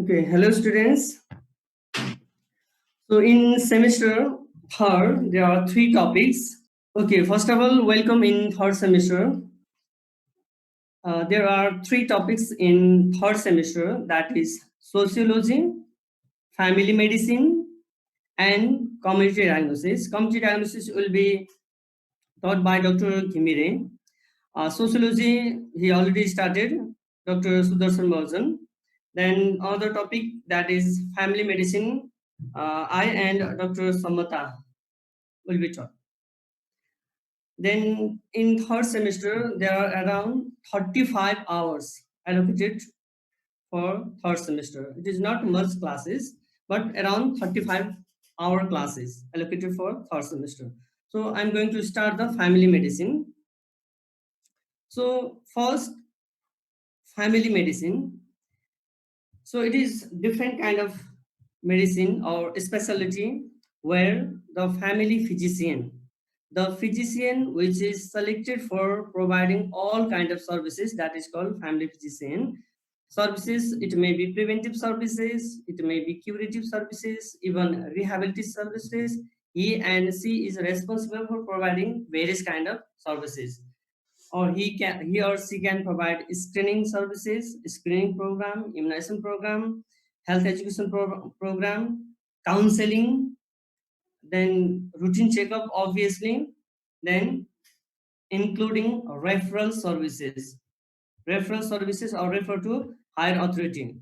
Okay, hello students. So in semester third, there are three topics. Okay, first of all, welcome in third semester. There are three topics in third semester, that is sociology, family medicine, and community diagnosis. Community diagnosis will be taught by Dr. Kimire. Sociology, he already started, Dr. Sudarshan Bhajan. Then other topic, that is family medicine, I and Dr. Samata will be taught. Then in third semester, there are around 35 hours allocated for third semester. It is not much classes, but around 35-hour classes allocated for third semester. So I'm going to start the family medicine. So first, family medicine. So it is different kind of medicine or specialty where the physician which is selected for providing all kind of services, that is called family physician. Services, it may be preventive services, it may be curative services, even rehabilitative services. He and she is responsible for providing various kind of services, or he or she can provide screening services, screening program, immunization program, health education program, counseling, then routine checkup, obviously, then including referral services. Referral services are referred to higher authority.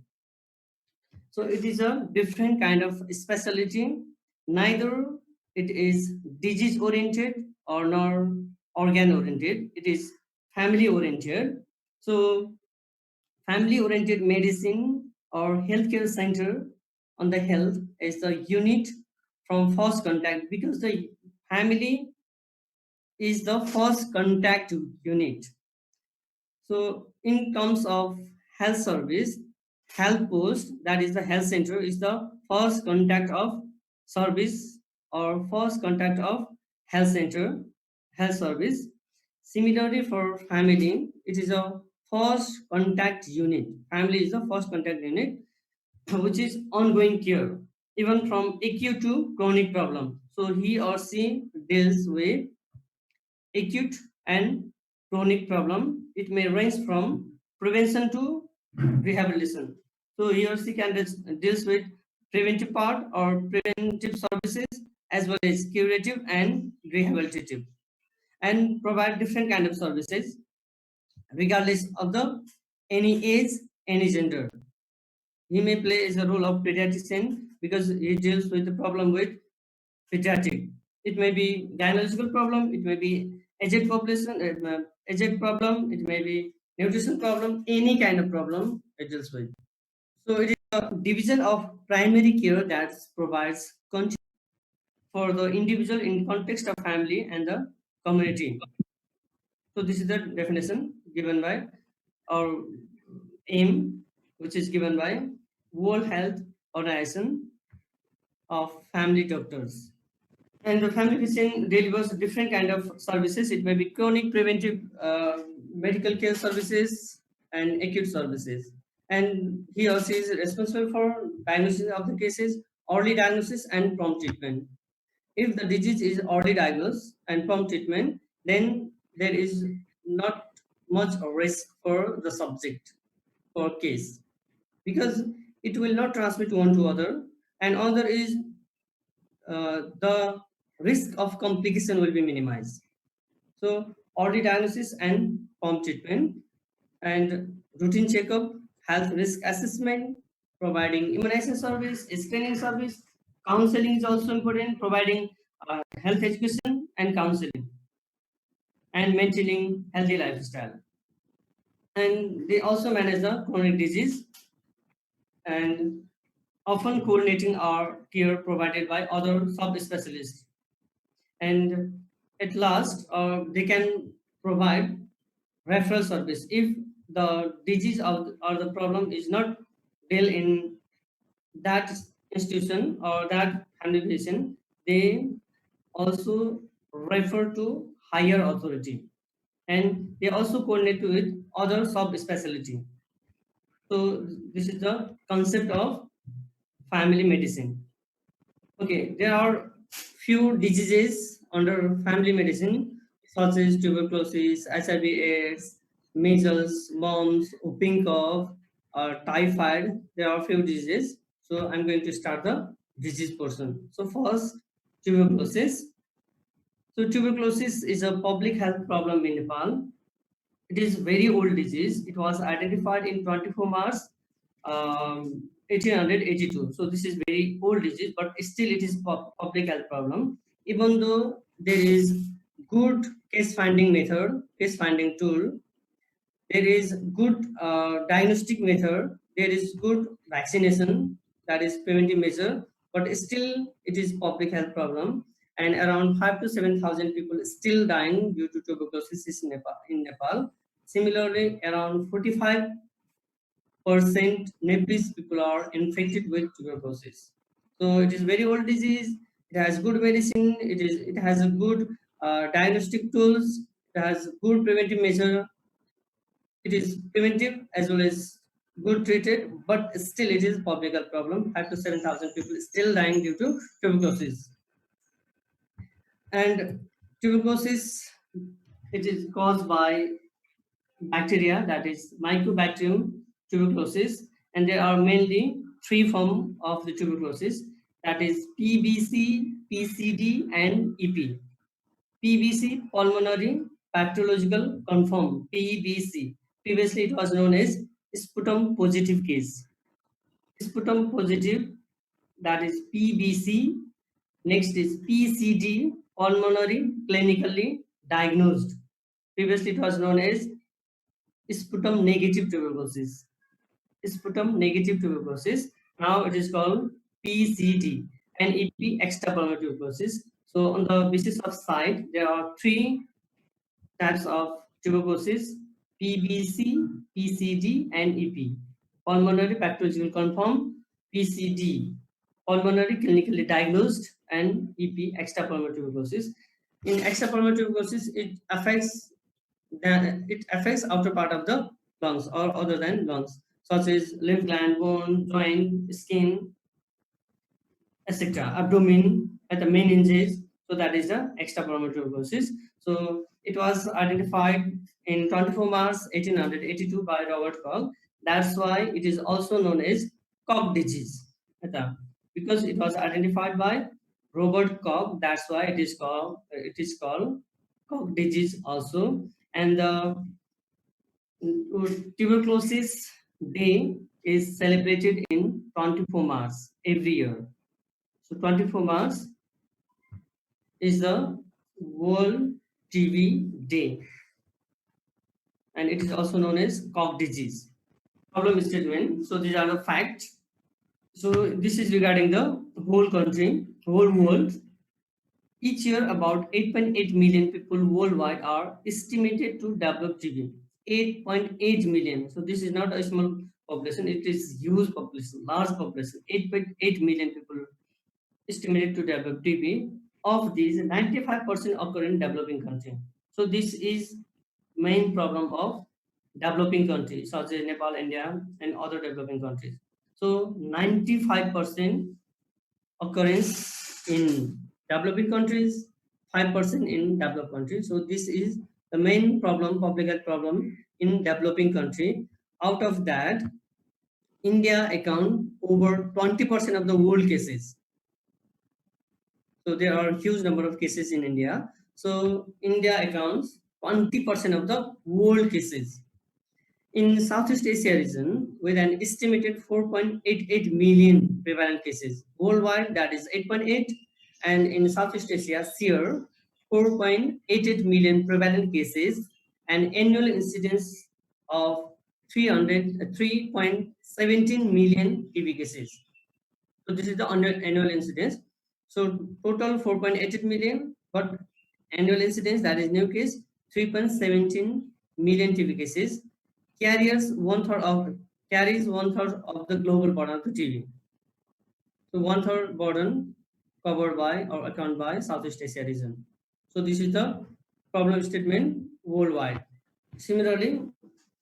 So it is a different kind of specialty. Neither it is disease oriented or nor organ oriented. It is family oriented. So family oriented medicine or healthcare center on the health is the unit from first contact, because the family is the first contact unit. So in terms of health service, health post, that is the health center, is the first contact of service or first contact of health center, health service. Similarly for family, it is a first contact unit. Family is the first contact unit, which is ongoing care, even from acute to chronic problem. So he or she deals with acute and chronic problem. It may range from prevention to rehabilitation. So he or she can deals with preventive part or preventive services, as well as curative and rehabilitative, and provide different kind of services regardless of the any age, any gender. He may play as a role of pediatrician because he deals with the problem with pediatric. It may be gynecological problem, it may be aged population, aged problem, it may be nutrition problem, any kind of problem it deals with. So it is a division of primary care that provides for the individual in context of family and the community. So this is the definition given by our aim, which is given by World Health Organization of family doctors. And the family physician delivers different kind of services. It may be chronic preventive medical care services and acute services. And he or she is responsible for diagnosis of the cases, early diagnosis and prompt treatment. If the disease is already diagnosed and prompt treatment, then there is not much risk for the subject or case, because it will not transmit one to other. And other is the risk of complication will be minimized. So early diagnosis and prompt treatment, and routine checkup, health risk assessment, providing immunization service, screening service, counseling is also important, providing health education and counseling, and maintaining healthy lifestyle. And they also manage the chronic disease, and often coordinating our care provided by other subspecialists. And at last, they can provide referral service if the disease or the problem is not dealt in that institution or that family physician. They also refer to higher authority, and they also coordinate with other subspecialty. So this is the concept of family medicine. Okay, there are few diseases under family medicine such as tuberculosis, HIV/AIDS, measles, mumps, whooping cough, or typhoid. There are few diseases. So I'm going to start the disease portion. So first, tuberculosis. So tuberculosis is a public health problem in Nepal. It is very old disease. It was identified in 24 March 1882. So this is very old disease, but still it is public health problem. Even though there is good case finding method, case finding tool, there is good diagnostic method, there is good vaccination, that is preventive measure, but still it is public health problem, and around 5 to 7,000 people still dying due to tuberculosis in Nepal. Similarly, around 45% Nepalese people are infected with tuberculosis. So it is very old disease. It has good medicine. It has a good diagnostic tools. It has good preventive measure. It is preventive as well as good treated, but still it is public health problem. 5 to 7,000 people still dying due to tuberculosis. And tuberculosis, it is caused by bacteria, that is Mycobacterium tuberculosis, and there are mainly three forms of the tuberculosis, that is PBC, PCD, and EP. PBC, pulmonary pathological confirmed, PBC. Previously it was known as sputum positive case. Sputum positive, that is PBC. Next is PCD, pulmonary clinically diagnosed. Previously it was known as sputum negative tuberculosis. Sputum negative tuberculosis. Now it is called PCD and EP extrapulmonary tuberculosis. So on the basis of site, there are three types of tuberculosis: PBC, PCD, and EP. Pulmonary pathological confirmed, PCD, pulmonary clinically diagnosed, and EP extrapulmonary tuberculosis. In extrapulmonary tuberculosis, it affects outer part of the lungs or other than lungs, such as lymph gland, bone, joint, skin, etc. Abdomen at the meninges. So that is the extrapulmonary tuberculosis. So it was identified in 24 March 1882 by Robert Koch. That's why it is also known as Koch disease. Because it was identified by Robert Koch, that's why it is called Koch disease also. And the tuberculosis day is celebrated in 24 March every year. So 24 March is the World TB Day, and it is also known as Koch disease. Problem statement. So these are the facts. So this is regarding the whole country, whole world. Each year, about 8.8 million people worldwide are estimated to develop TB. 8.8 million. So this is not a small population; it is huge population, large population. 8.8 million people estimated to develop TB. Of these, 95% occur in developing country. So this is main problem of developing countries such as Nepal, India, and other developing countries. So 95% occurrence in developing countries, 5% in developed countries. So this is the main problem, public health problem in developing country. Out of that, India account over 20% of the world cases. So there are a huge number of cases in India. So India accounts 20% of the world cases. In Southeast Asia region, with an estimated 4.88 million prevalent cases worldwide, that is 8.8, and in Southeast Asia, SEER, 4.88 million prevalent cases, and annual incidence of 3.17 million TB cases. So this is the annual incidence. So total 4.88 million, but annual incidence, that is new case, 3.17 million TB cases. Carries one third of the global burden of the TB. So one third burden covered by or account by Southeast Asia region. So this is the problem statement worldwide. Similarly,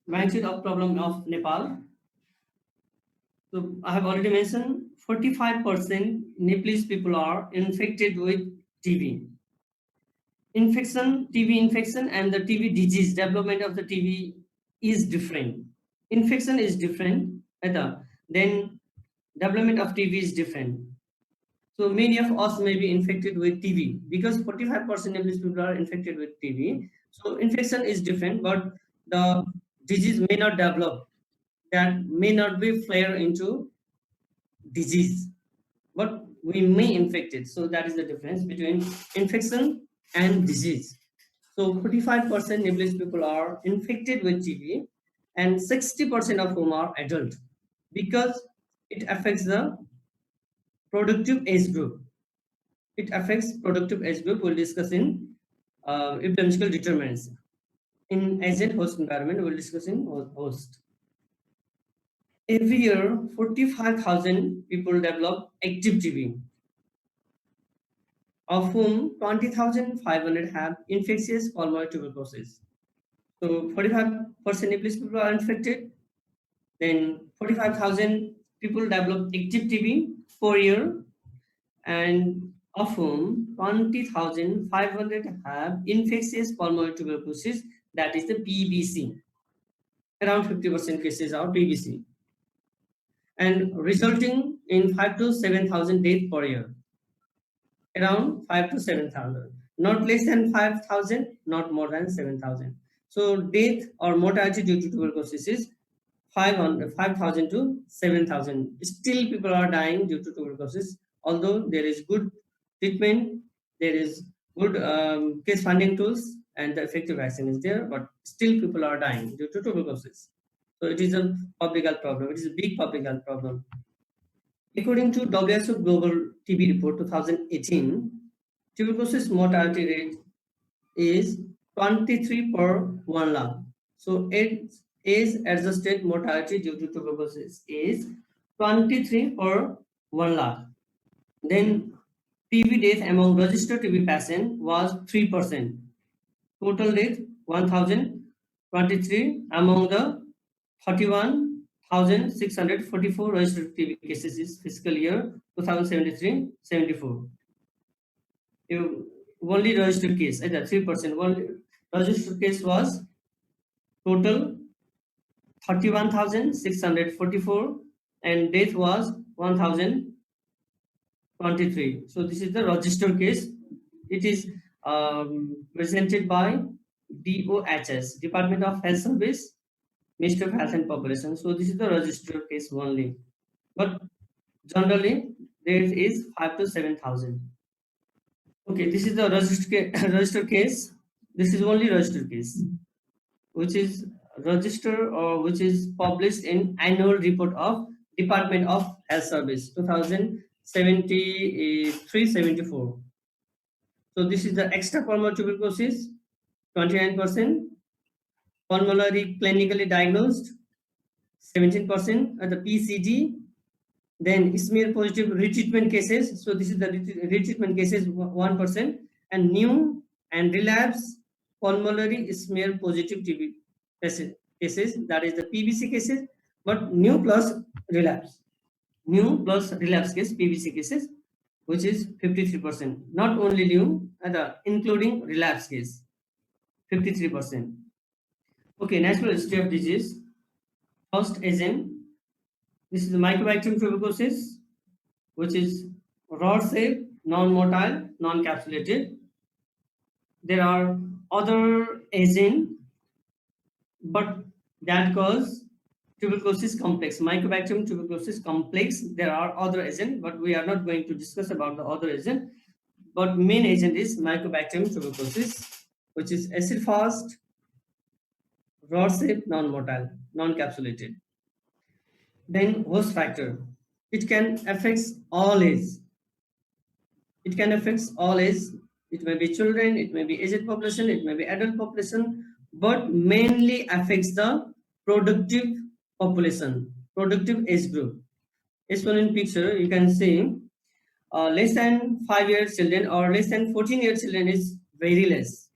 magnitude of problem of Nepal. So I have already mentioned 45% Nepalese people are infected with TB. TB infection and the TB disease, development of the TB is different. Infection is different, then development of TB is different. So many of us may be infected with TB because 45% of these people are infected with TB. So infection is different, but the disease may not develop. That may not be flare into disease, but we may infect it. So that is the difference between infection and disease. So 45% Nepalese people are infected with TB, and 60% of whom are adult, because it affects the productive age group. It affects productive age group. We'll discuss in epidemiological determinants. In agent host environment, we'll discuss in host. Every year, 45,000 people develop active TB, of whom 20,500 have infectious pulmonary tuberculosis. So 45% Nepalese people are infected. Then 45,000 people develop active TB per year, and of whom 20,500 have infectious pulmonary tuberculosis, that is the PBC. Around 50% cases are PBC, and resulting in 5 to 7,000 deaths per year. Around 5 to 7,000, not less than 5,000, not more than 7,000. So death or mortality due to tuberculosis is 5,000 to 7,000. Still people are dying due to tuberculosis, although there is good treatment, there is good case finding tools, and the effective vaccine is there, but still people are dying due to tuberculosis. So it is a public health problem. It is a big public health problem. According to WHO Global TB Report 2018, tuberculosis mortality rate is 23 per 1 lakh. So age adjusted mortality due to tuberculosis is 23 per 1 lakh. Then TB death among registered TB patients was 3%. Total death 1,023 among the 31,644 registered TB cases is fiscal year 2073-74. Only registered case at 3%. Only registered case was total 31,644, and death was 1,023. So this is the registered case. It is presented by DOHS, Department of Health Service, Ministry of Health and Population. So this is the registered case only, but generally there is 5 to 7,000. Okay, this is the registered case. This is only registered case, which is registered or which is published in annual report of Department of Health Service 2073-74. So this is the extra pulmonary tuberculosis, 29%, pulmonary clinically diagnosed, 17%, at the PCD. Then smear positive retreatment cases. So this is the retreatment cases, 1%, and new and relapse pulmonary smear positive TB cases, that is the PBC cases, but new plus relapse case, PBC cases, which is 53%. Not only new, including relapse case, 53%. Okay, natural history of disease. First agent, this is the Mycobacterium tuberculosis, which is rod shape, non-motile, non-capsulated. There are other agents, but that cause tuberculosis complex, Mycobacterium tuberculosis complex. There are other agents, but we are not going to discuss about the other agent. But main agent is Mycobacterium tuberculosis, which is acid fast, rod shape, non-motile, non-capsulated. Then host factor, it can affect all age. It can affect all age. It may be children, it may be aged population, it may be adult population, but mainly affects the productive population, productive age group. As shown in picture, you can see less than 5-year children or less than 14-year children is very less,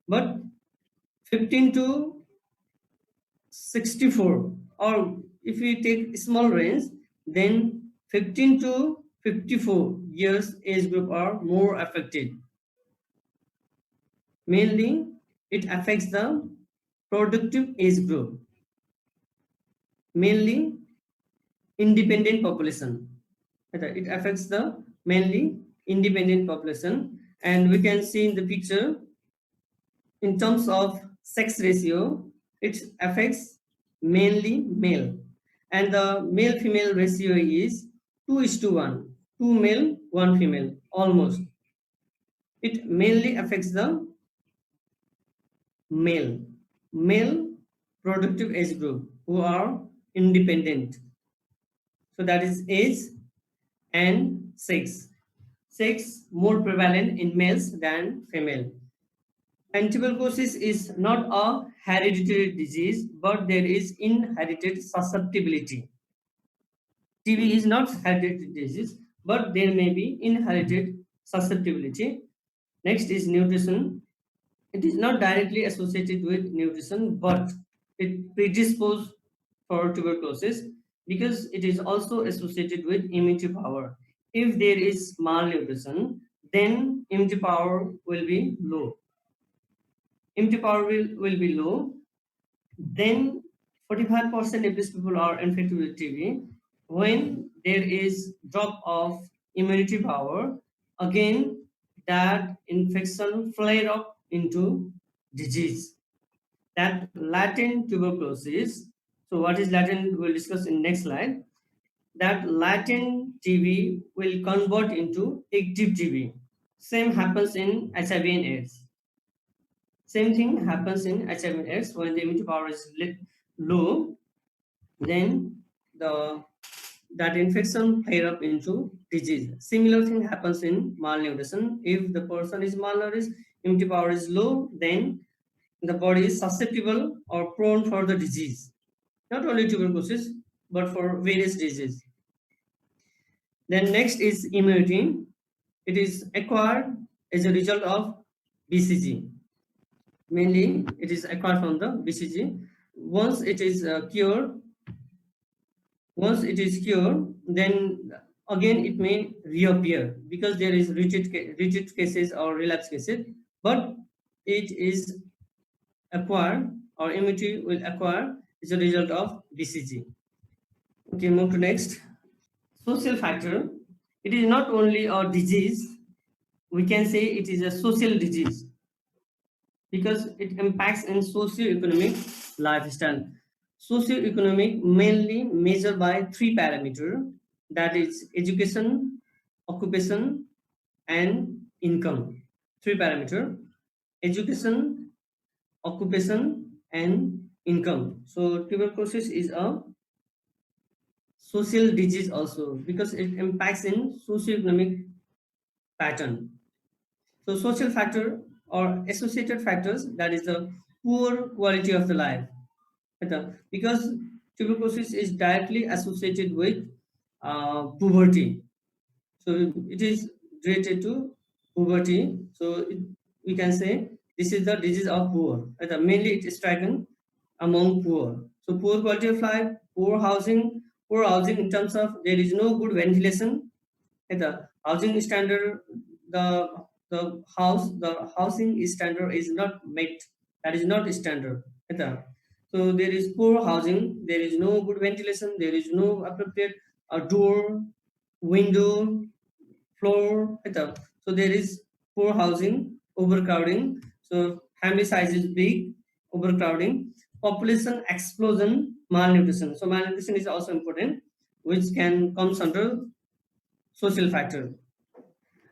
but 15 to 64, or if we take small range, then 15 to 54 years age group are more affected. Mainly, it affects the productive age group, mainly independent population. It affects the mainly independent population, and we can see in the picture in terms of sex ratio, it affects mainly male, and the male female ratio is 2 is to 1, 2 male 1 female almost. It mainly affects the male male productive age group who are independent. So that is age and sex. Sex more prevalent in males than female. And tuberculosis is not a hereditary disease, but there is inherited susceptibility. TB is not hereditary disease, but there may be inherited susceptibility. Next is nutrition. It is not directly associated with nutrition, but it predisposes for tuberculosis because it is also associated with immunity power. If there is malnutrition, then immunity power will be low. Immunity power will be low, then 45% of these people are infected with TB. When there is drop of immunity power, again that infection flare up into disease. That latent tuberculosis. So what is latent? We'll discuss in next slide. That latent TB will convert into active TB. Same happens in HIV and AIDS. Same thing happens in HIV and AIDS. When the immunity power is low, then the that infection flare up into disease. Similar thing happens in malnutrition. If the person is malnourished, immunity power is low, then the body is susceptible or prone for the disease. Not only tuberculosis, but for various diseases. Then next is immunity. It is acquired as a result of BCG. Mainly, it is acquired from the BCG. Once it is cured, then again it may reappear because there is repeat cases or relapse cases, but it is acquired or immunity will acquire as a result of BCG. Okay, move to next. Social factor. It is not only a disease, we can say it is a social disease because it impacts in socio-economic lifestyle. Socio-economic mainly measured by three parameters, that is education, occupation, and income. Three parameters: education, occupation, and income. So tuberculosis is a social disease also because it impacts in socio-economic pattern. So social factor or associated factors, that is the poor quality of the life. Because tuberculosis is directly associated with poverty. So it is related to poverty. So we can say this is the disease of poor. Mainly it is stricken among poor. So poor quality of life, poor housing in terms of there is no good ventilation. The housing standard, the the housing standard is not met. That is not standard. So there is poor housing, there is no good ventilation, there is no appropriate door, window, floor. So there is poor housing, overcrowding. So family size is big, overcrowding, population explosion, malnutrition. So malnutrition is also important, which can comes under social factor.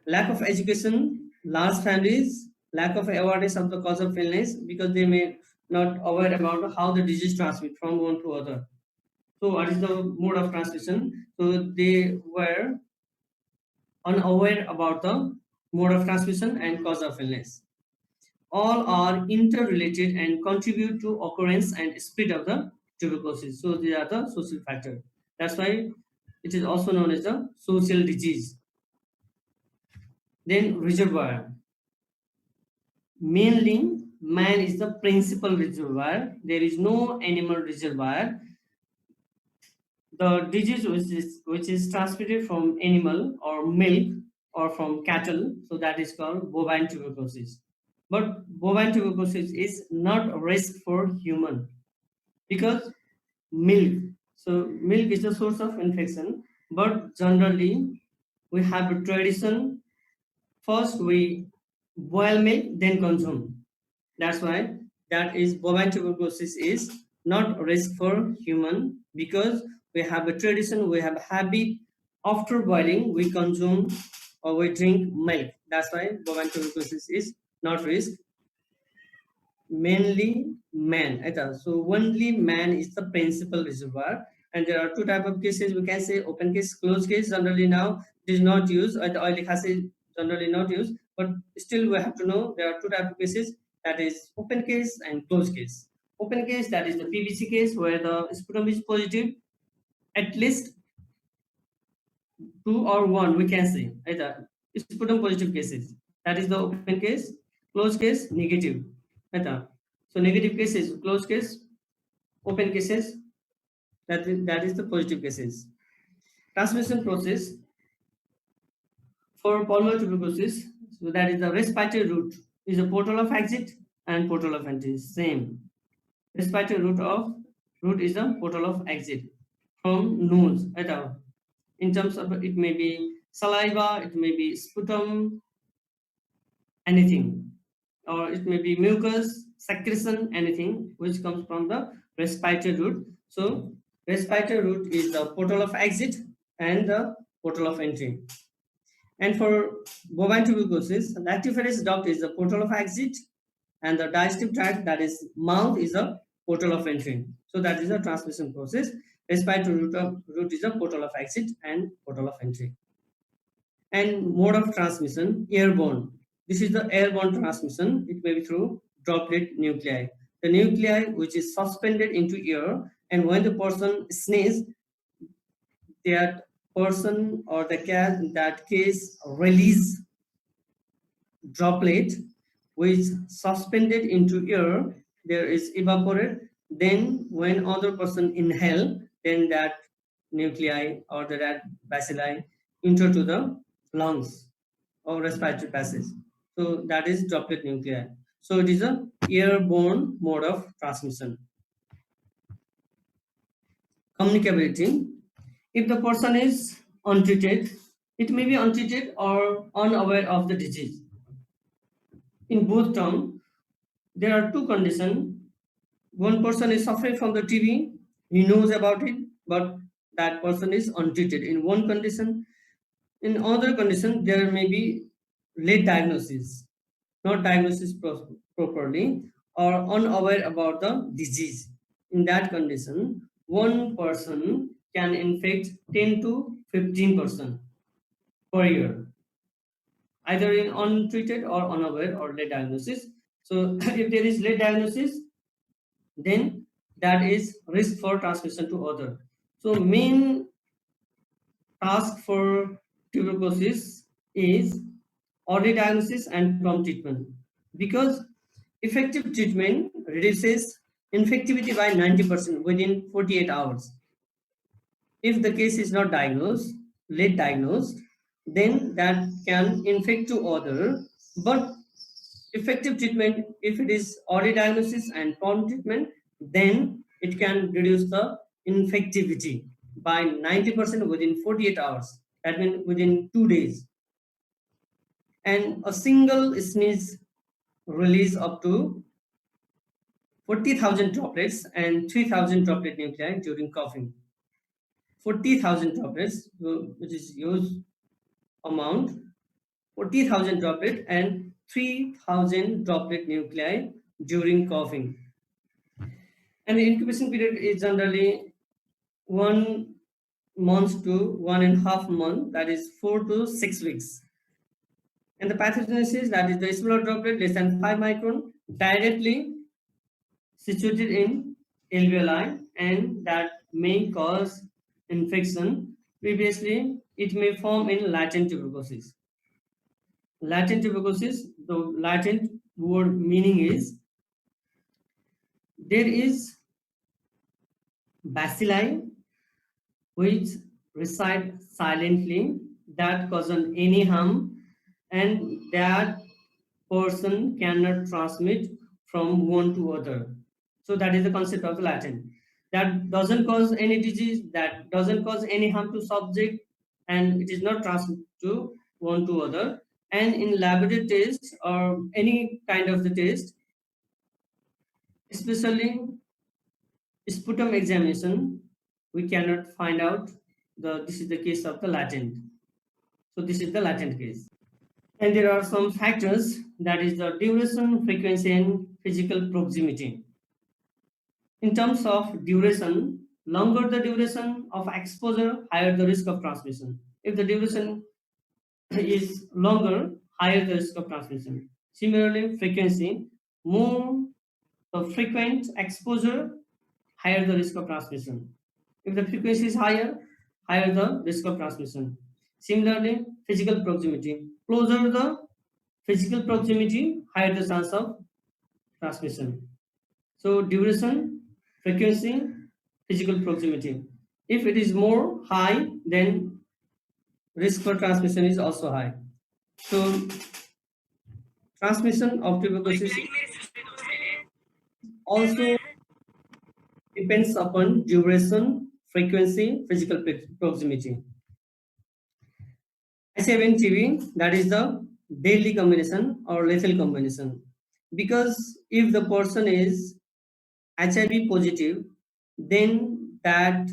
Lack of education, large families, lack of awareness of the cause of illness because they may not aware about how the disease transmit from one to other. So what is the mode of transmission? So they were unaware about the mode of transmission and cause of illness. All are interrelated and contribute to occurrence and spread of the tuberculosis. So these are the social factors. That's why it is also known as the social disease. Then reservoir. Mainly, man is the principal reservoir. There is no animal reservoir. the disease which is transmitted from animal or milk or from cattle, so that is called bovine tuberculosis. But bovine tuberculosis is not a risk for human because milk. So milk is the source of infection, but generally we have a tradition. First we boil milk, then consume. That's why that is bovine tuberculosis is not a risk for human because we have a tradition, we have a habit. After boiling, we consume or we drink milk. That's why bovine tuberculosis is not risk. Mainly man. So only man is the principal reservoir, and there are two type of cases. We can say open case, closed case. Generally now it is not used, or the oilic acid generally not used, but still we have to know there are two type of cases, that is open case and closed case. Open case, that is the PBC case where the sputum is positive, at least two or one, we can say either sputum positive cases, that is the open case. Closed case, negative. Either. So negative case is closed case, open cases, that is the positive cases. Transmission process for pulmonary tuberculosis, so that is the respiratory route is a portal of exit and portal of entry, same. Respiratory route is a portal of exit from nose. In terms of, it may be saliva, it may be sputum, anything, or it may be mucus, secretion, anything which comes from the respiratory route. So respiratory route is the portal of exit and the portal of entry. And for bovine tuberculosis, the lactiferous duct is the portal of exit, and the digestive tract, that is mouth, is a portal of entry. So that is the transmission process. Respiratory route is a portal of exit and portal of entry. And mode of transmission, airborne. This is the airborne transmission. It may be through droplet nuclei. The nuclei which is suspended into air, and when the person sneezes, that person or the cat in that case release droplet which suspended into air, there is evaporate. Then when other person inhale, then that nuclei or that bacilli enter to the lungs or respiratory passage. So that is droplet nuclei. So it is a airborne mode of transmission. Communicability. If the person is untreated, it may be untreated or unaware of the disease. In both terms, there are two conditions. One person is suffering from the TB, he knows about it, but that person is untreated in one condition. In other condition, there may be late diagnosis, not diagnosis properly, or unaware about the disease. In that condition, one person can infect 10 to 15% per year, either in untreated or unaware or late diagnosis. So if there is late diagnosis, then that is risk for transmission to other. So main task for tuberculosis is early diagnosis and prompt treatment, because effective treatment reduces infectivity by 90% within 48 hours. If the case is not diagnosed, late diagnosed, then that can infect to other. But effective treatment, if it is early diagnosis and prompt treatment, then it can reduce the infectivity by 90% within 48 hours. That means within 2 days. And a single sneeze release up to 40,000 droplets and 3,000 droplet nuclei during coughing. 40,000 droplets, which is huge amount, 40,000 droplet and 3,000 droplet nuclei during coughing. And the incubation period is generally 1 month to 1.5 months, that is 4 to 6 weeks. And the pathogenesis, that is the smaller droplet less than 5 micron, directly situated in alveoli, and that may cause infection. Previously, it may form in latent tuberculosis. Latent tuberculosis, the latent word meaning is there is bacilli which reside silently, that causes any harm, and that person cannot transmit from one to other. So that is the concept of latent. That doesn't cause any disease, that doesn't cause any harm to subject, and it is not transmitted to one to other. And in laboratory tests or any kind of the test, especially sputum examination, we cannot find out this is the case of the latent. So this is the latent case. And there are some factors, that is the duration, frequency, and physical proximity. In terms of duration, longer the duration of exposure, higher the risk of transmission. If the duration is longer, higher the risk of transmission. Similarly, frequency, more the frequent exposure, higher the risk of transmission. If the frequency is higher, higher the risk of transmission. Similarly, physical proximity. Closer the physical proximity, higher the chance of transmission. So duration, frequency, physical proximity. If it is more high, then risk for transmission is also high. So transmission of tuberculosis also depends upon duration, frequency, physical proximity. HIV and TB, that is the deadly combination or lethal combination. Because if the person is HIV positive, then that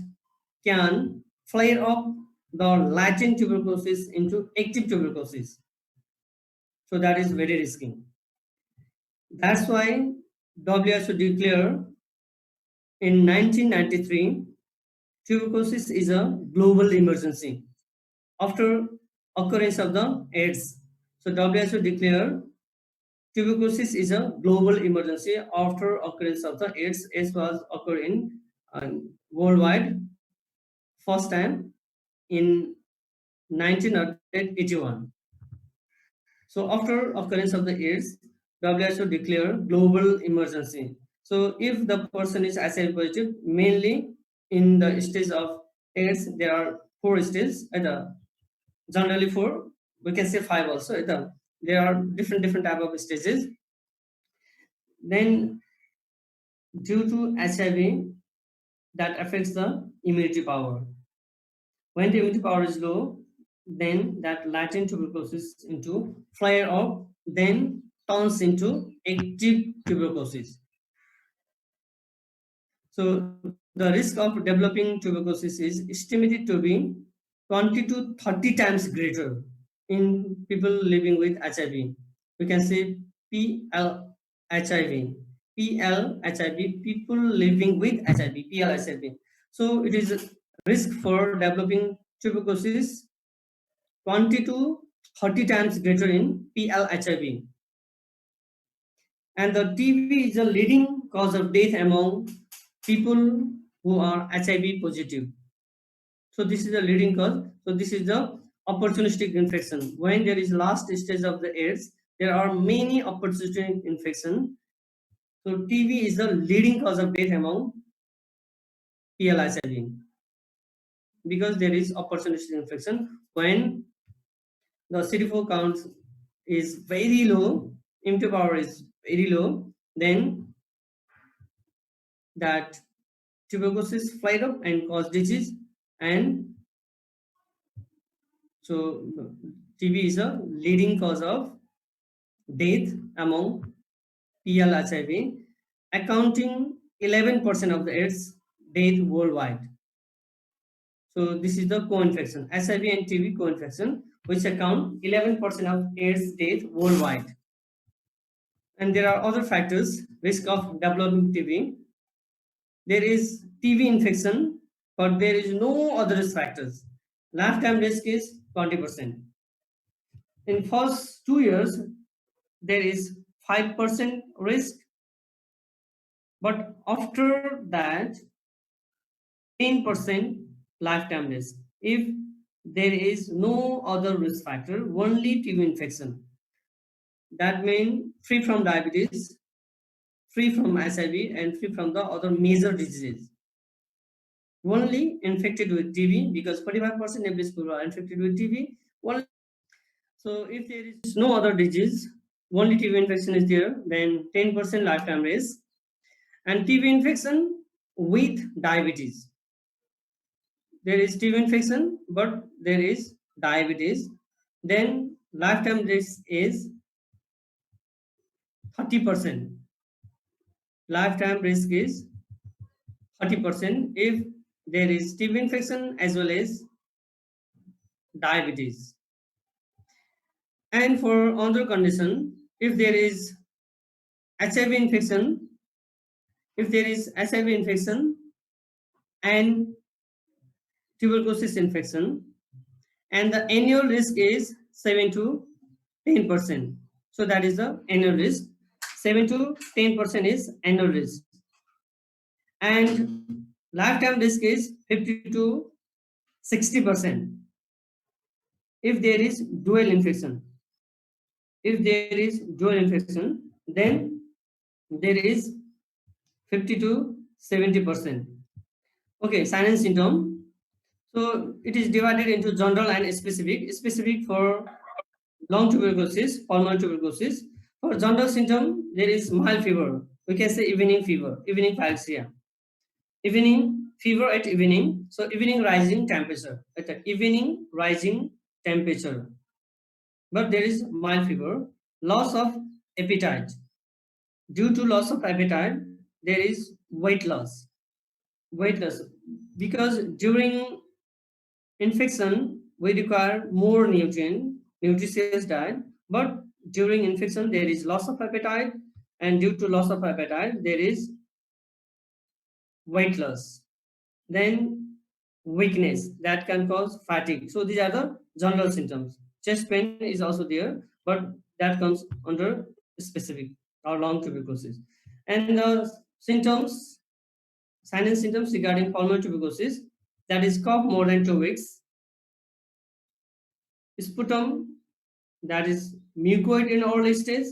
can flare up the latent tuberculosis into active tuberculosis. So that is very risky. That's why WHO declared in 1993 tuberculosis is a global emergency after occurrence of the AIDS. So WHO declared tuberculosis is a global emergency after occurrence of the AIDS. AIDS was occurred in worldwide first time in 1981. So after occurrence of the AIDS, WHO declared global emergency. So if the person is HIV positive, mainly in the stage of AIDS, there are 4 stages. Generally 4, we can say 5 also. There are different type of stages. Then due to HIV, that affects the immunity power. When the immunity power is low, then that latent tuberculosis into flare up, then turns into active tuberculosis. So the risk of developing tuberculosis is estimated to be 20 to 30 times greater in people living with HIV. We can say PL-HIV. PL-HIV, people living with HIV, PL-HIV. So it is a risk for developing tuberculosis 20 to 30 times greater in PL-HIV. And the TB is a leading cause of death among people who are HIV positive. So this is the leading cause. So this is the opportunistic infection. When there is last stage of the AIDS, there are many opportunistic infection. So TB is the leading cause of death among PL-HIV because there is opportunistic infection. When the CD4 count is very low, immunity power is very low, then that tuberculosis flight up and cause disease. And so TB is a leading cause of death among PL-HIV, accounting 11% of the AIDS death worldwide. So this is the co-infection, HIV and TB co-infection, which account 11% of AIDS death worldwide. And there are other factors, risk of developing TB. There is TB infection, but there is no other risk factors. Lifetime risk is 20%. In first 2 years, there is 5% risk, but after that, 10% lifetime risk. If there is no other risk factor, only TB infection. That means free from diabetes, free from HIV, and free from the other major diseases. only infected with TB, because 45% of people are infected with TB. Only. So if there is no other disease, only TB infection is there, then 10% lifetime risk. And TB infection with diabetes. There is TB infection, but there is diabetes. Then lifetime risk is 30%. Lifetime risk is 30% if there is TB infection as well as diabetes. And for other condition, if there is HIV infection, if there is HIV infection and tuberculosis infection, and the annual risk is 7 to 10%. So that is the annual risk. 7 to 10% is annual risk. And lifetime risk is 50 to 60% if there is dual infection. If there is dual infection, then there is 50 to 70%. Okay, sign and symptom. So it is divided into general and specific. Specific for long tuberculosis, pulmonary tuberculosis. For general symptom, there is mild fever. We can say evening fever, evening pyrexia. Evening fever at evening. So evening rising temperature. At the evening rising temperature. But there is mild fever. Loss of appetite. Due to loss of appetite, there is weight loss. Weight loss. Because during infection, we require more nutritious diet, but during infection, there is loss of appetite, and due to loss of appetite, there is weight loss. Then weakness that can cause fatigue. So these are the general symptoms. Chest pain is also there, but that comes under specific or long tuberculosis. And the symptoms, signs and symptoms regarding pulmonary tuberculosis, that is cough more than 2 weeks, sputum that is mucoid in early stage,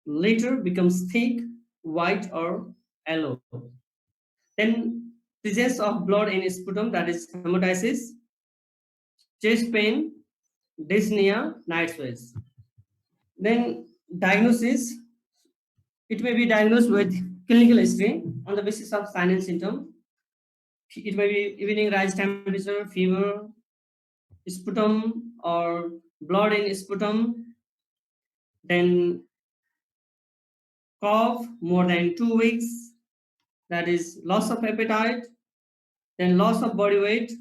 later becomes thick, white or yellow. Then presence of blood in sputum, that is hematitis, chest pain, dyspnea, night sweats. Then diagnosis, it may be diagnosed with clinical history on the basis of sign and symptom. It may be evening rise temperature, fever, sputum or blood in sputum, then cough more than 2 weeks, that is loss of appetite, then loss of body weight.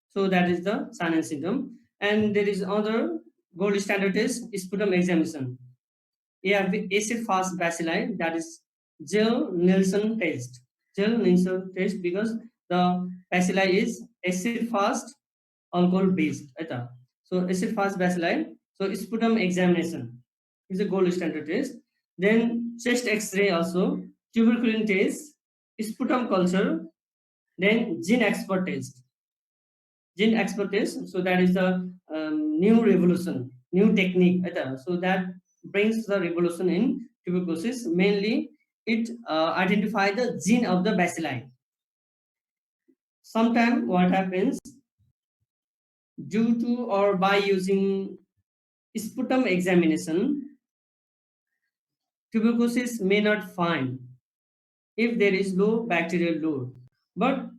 So that is the sign and symptom. And there is other gold standard test, sputum examination. ARV acid fast bacilli, that is Zell-Nielsen test. Zell-Nielsen test because the bacilli is acid fast alcohol based. So acid fast bacilli. So sputum examination is a gold standard test. Then chest X-ray also, tuberculin test, sputum culture, then gene expert test. Gene expert test. So that is the new revolution, new technique. So that brings the revolution in tuberculosis. Mainly, it identifies the gene of the bacilli. Sometimes what happens, due to or by using sputum examination, tuberculosis may not find if there is low bacterial load. But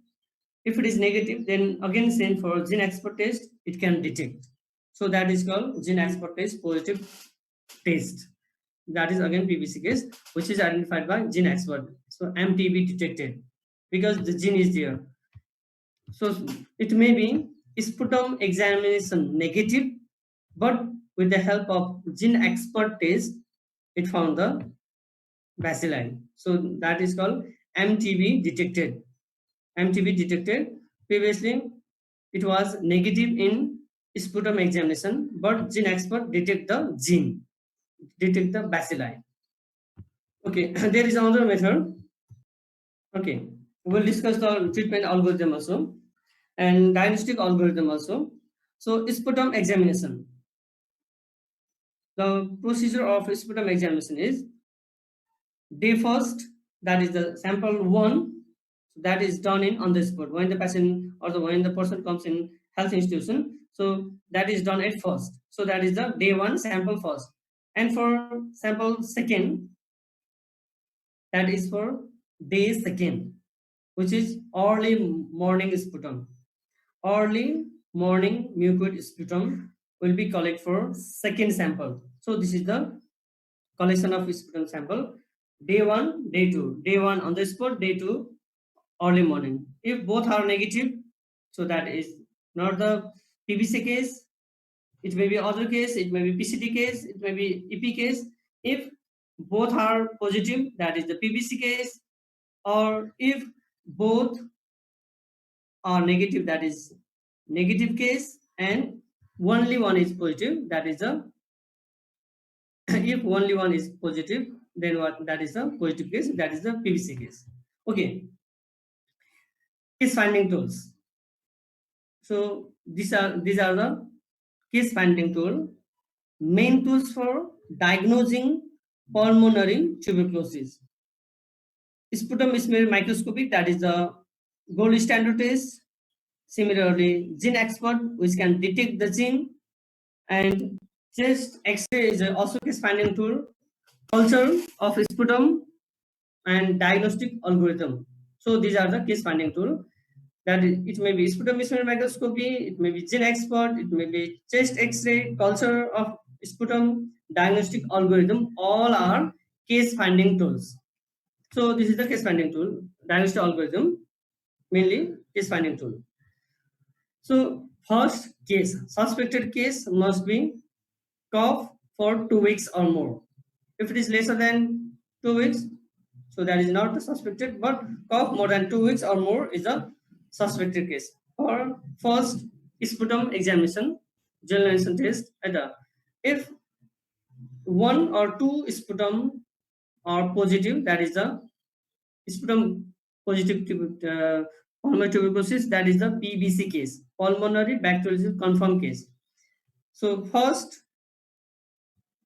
if it is negative, then again send for gene expert test, it can detect. So that is called gene expert test positive test. That is again PBC case, which is identified by gene expert. So MTB detected because the gene is there. So it may be sputum examination negative, but with the help of gene expert test, it found the bacilli. So that is called MTB detected. MTB detected. Previously, it was negative in sputum examination, but gene expert detect the gene, detect the bacilli. Okay, there is another method. Okay, we'll discuss the treatment algorithm also and diagnostic algorithm also. So sputum examination. The procedure of sputum examination is day first, that is the sample 1. that is done in on the spot when the patient or when the person comes in health institution. So that is done at first. So that is the day one sample first. And for sample second, that is for day second, which is early morning sputum. Early morning mucoid sputum will be collected for second sample. So this is the collection of sputum sample. Day one, day two. Day one on the spot, day two early morning. If both are negative, so that is not the PBC case. It may be other case, it may be PCT case, it may be EP case. If both are positive, that is the PBC case, or if both are negative, that is negative case, and only one is positive, that is a if only one is positive, then what, that is a positive case, that is the PBC case. Okay, case finding tools. So these are the case finding tool, main tools for diagnosing pulmonary tuberculosis. Sputum smear microscopy, that is the gold standard test. Similarly, gene expert, which can detect the gene, and chest X-ray is also case finding tool. Culture of sputum and diagnostic algorithm. So these are the case finding tool. That is, it may be sputum smear microscopy, it may be gene expert, it may be chest X-ray, culture of sputum, diagnostic algorithm. All are case finding tools. So this is the case finding tool, diagnostic algorithm, mainly case finding tool. So first case, suspected case must be cough for 2 weeks or more. If it is lesser than 2 weeks, so that is not the suspected, but cough more than 2 weeks or more is a suspected case. Or first sputum examination, generalization test. If one or two sputum are positive, that is the sputum positive pulmonary tuberculosis, that is the PBC case, pulmonary bacterial confirmed case. So first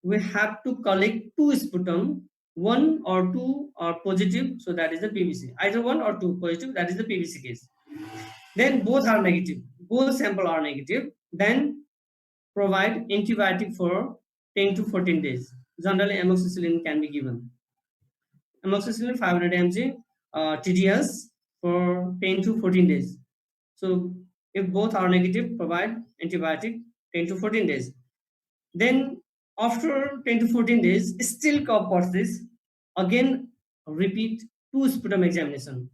we have to collect two sputum, one or two are positive, so that is the PBC. Either one or two positive, that is the PBC case. Then both are negative, both sample are negative, then provide antibiotic for 10 to 14 days. Generally, amoxicillin can be given. Amoxicillin 500 mg TDS for 10 to 14 days. So if both are negative, provide antibiotic 10 to 14 days. Then after 10 to 14 days, still cough persists, again repeat two sputum examination.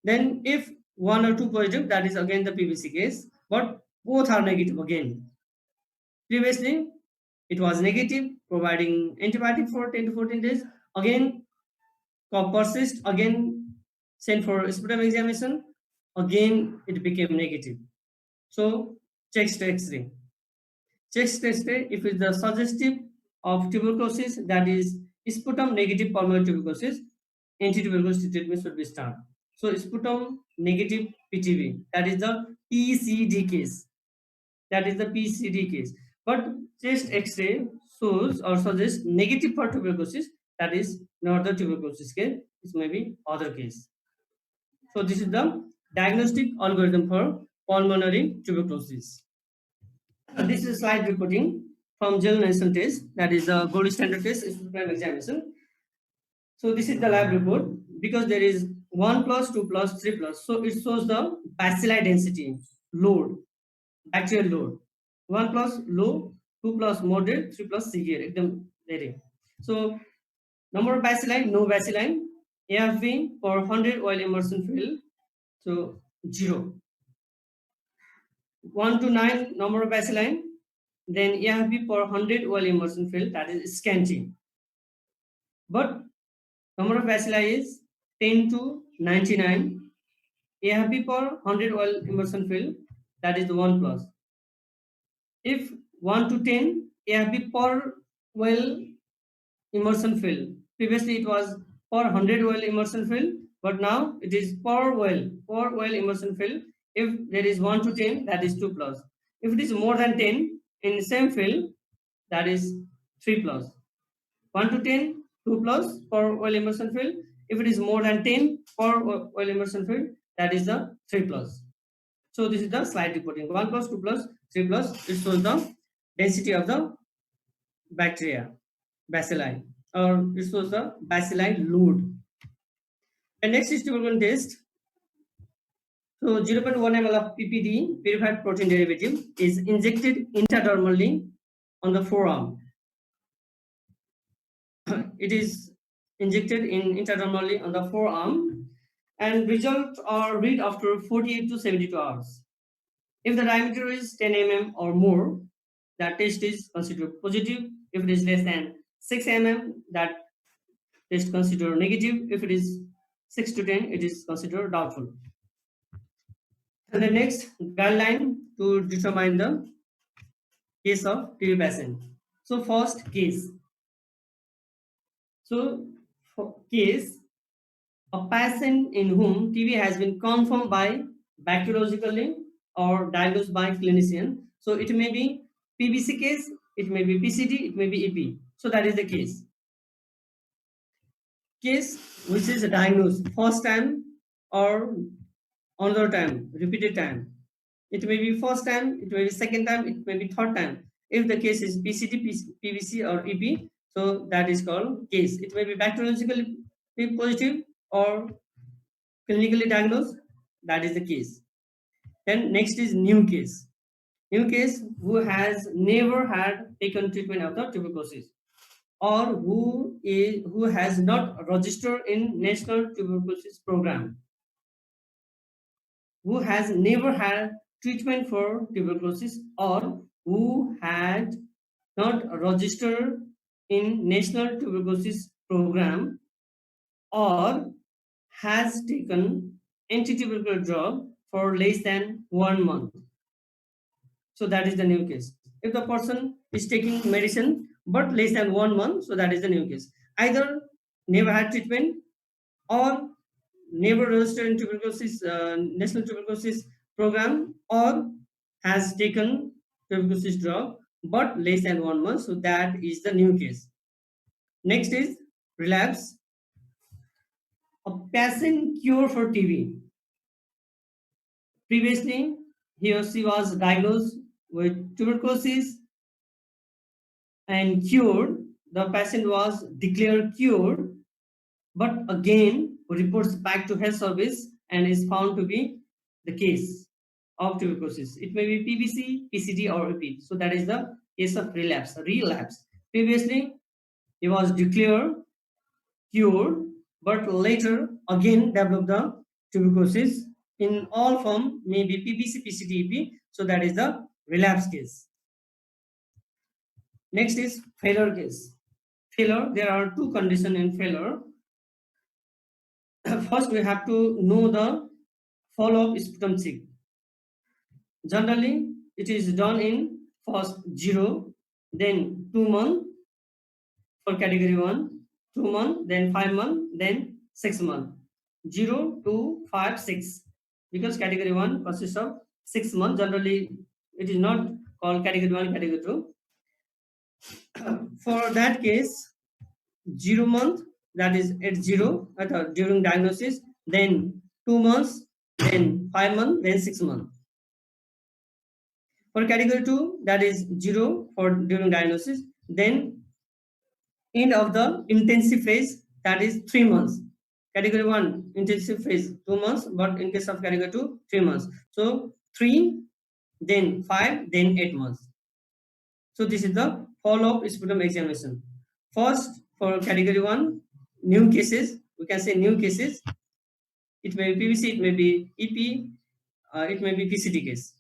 Then if one or two positive, that is again the PBC case, but both are negative again. Previously, it was negative, providing antibiotic for 10 to 14 days. Again, cough persists, again sent for sputum examination, again it became negative. So chest X-ray. Chest X-ray, if it's the suggestive of tuberculosis, that is sputum negative pulmonary tuberculosis, anti-tuberculosis treatment should be started. So sputum negative PTB, that is the PCD case. That is the PCD case. But chest X-ray shows or suggests negative for tuberculosis, that is not the tuberculosis case, it may be other case. So this is the diagnostic algorithm for pulmonary tuberculosis. This is slide reporting from Gel-Nelson test, that is the gold standard test, sputum examination. So this is the lab report, because there is 1 plus, 2 plus, 3 plus. So it shows the bacilli density, load, bacterial load. 1 plus low, 2 plus moderate, 3 plus severe. Very. So number of bacilli, no bacilli. AFV for 100 oil immersion field, so 0. 1 to 9 number of bacilli. Then AFV per 100 oil immersion field, that is scanty. But number of bacilli is 10 to 99. AFV per 100 oil immersion field, that is the 1 plus. If 1 to 10, AFV per well immersion field. Previously it was per 100 well immersion field, but now it is per well immersion field. If there is 1 to 10, that is 2 plus. If it is more than 10 in the same field, that is 3 plus. 1 to 10, 2 plus per well immersion field. If it is more than 10 for oil immersion field, that is the 3 plus. So this is the slide reporting. 1 plus, 2 plus, 3 plus. It shows the density of the bacteria, bacilli, or it shows the bacilli load. And next is tuberculin test. So 0.1 ml of PPD, purified protein derivative, is injected intradermally on the forearm. It is injected intradermally on the forearm, and results are read after 48 to 72 hours. If the diameter is 10 mm or more, that test is considered positive. If it is less than 6 mm, that test considered negative. If it is 6 to 10, it is considered doubtful. And the next guideline to determine the case of TB patient. So first case. So for case, a patient in whom TB has been confirmed by bacteriologically or diagnosed by clinician. So it may be PBC case, it may be PCD, it may be EP. So that is the case. Case which is diagnosed first time or another time, repeated time. It may be first time, it may be second time, it may be third time. If the case is PCD, PBC or EP, so that is called case. It may be bacteriologically positive or clinically diagnosed, that is the case. Then next is new case. New case who has never had taken treatment of the tuberculosis, or who has not registered in National Tuberculosis Program, who has never had treatment for tuberculosis, or who had not registered in National Tuberculosis Program, or has taken anti-tubercular drug for less than 1 month. So that is the new case. If the person is taking medicine but less than 1 month, so that is the new case. Either never had treatment or never registered in tuberculosis, National Tuberculosis Program, or has taken tuberculosis drug but less than 1 month, so that is the new case. Next is relapse. A patient cure for TB. Previously, he or she was diagnosed with tuberculosis and cured. The patient was declared cured, but again reports back to health service and is found to be the case of tuberculosis. It may be PBC, PCD, or EP. So that is the case of relapse. Previously, he was declared cured, but later again developed the tuberculosis in all form, maybe PBC, PCD, EP. So that is the relapse case. Next is failure case. Failure, there are two conditions in failure. First, we have to know the follow-up sputum check. Generally, it is done in first 0, then 2 months for category 1, 2 months, then 5 months, then 6 months. 0, 2, 5, 6. Because category 1 consists of 6 months. Generally, it is not called category 1, category 2. For that case, 0 month, that is at 0 during diagnosis, then 2 months, then 5 months, then 6 months. For category 2, that is 0 for during diagnosis, then end of the intensive phase, that is 3 months. Category 1 intensive phase 2 months, but in case of category 2, 3 months. So 3, then 5, then 8 months. So this is the follow-up sputum examination. First, for category 1, new cases, we can say new cases. It may be PVC, it may be EP, it may be PCD case.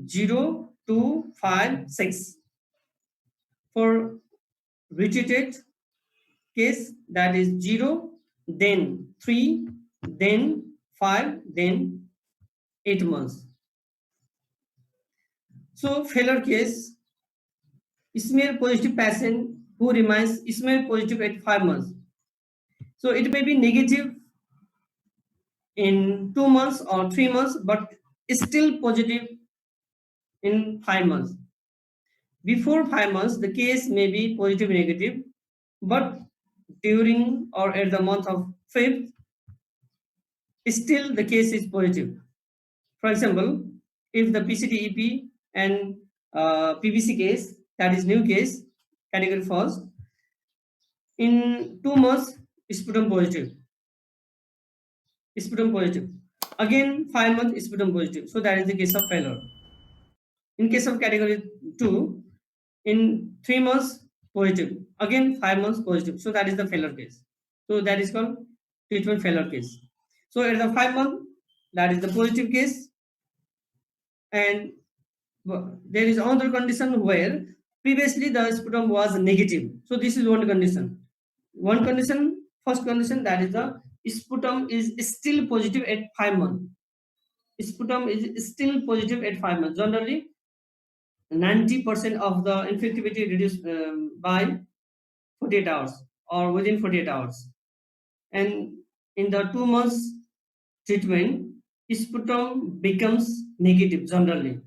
0, 2, 5, 6. For retreated case, that is 0, then 3, then 5, then 8 months. So failure case, smear positive patient who remains smear positive at 5 months. So it may be negative in 2 months or 3 months, but still positive in 5 months. Before 5 months, the case may be positive negative, but during or at the month of fifth, still the case is positive. For example, if the PCTEP and PVC case, that is new case, category first, in 2 months, sputum positive. Sputum positive. Again, 5 months, sputum positive. So that is the case of failure. In case of category 2, in 3 months, positive. Again, 5 months, positive. So that is the failure case. So that is called treatment failure case. So at the 5 month, that is the positive case. And there is another condition where previously the sputum was negative. So this is one condition. One condition, first condition, that is the sputum is still positive at 5 months. Sputum is still positive at 5 months. Generally, 90% of the infectivity reduced by 48 hours or within 48 hours. And in the 2 months treatment, sputum becomes negative generally.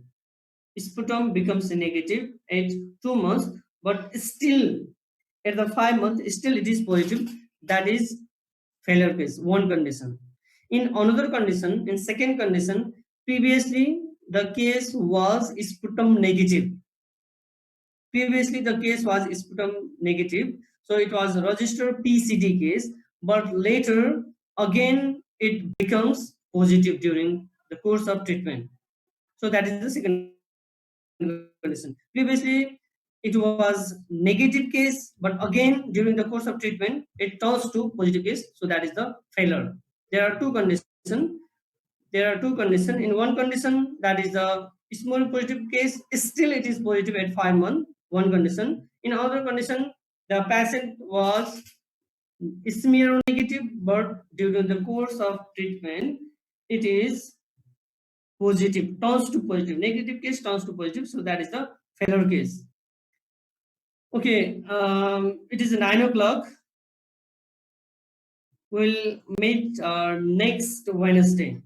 Sputum becomes negative at 2 months, but still at the 5 months, still it is positive. That is failure case, one condition. In another condition, in second condition, previously the case was sputum negative. Previously the case was sputum negative, so it was registered PCT case, but later again it becomes positive during the course of treatment. So that is the second condition. Previously it was negative case, but again during the course of treatment it turns to positive case. So that is the failure. There are two conditions. In one condition, that is the small positive case, still it is positive at 5 months. One condition. In other condition, the patient was smear negative, but during the course of treatment, it is positive, turns to positive. Negative case turns to positive, so that is the failure case. Okay, it is 9 o'clock. We'll meet next Wednesday.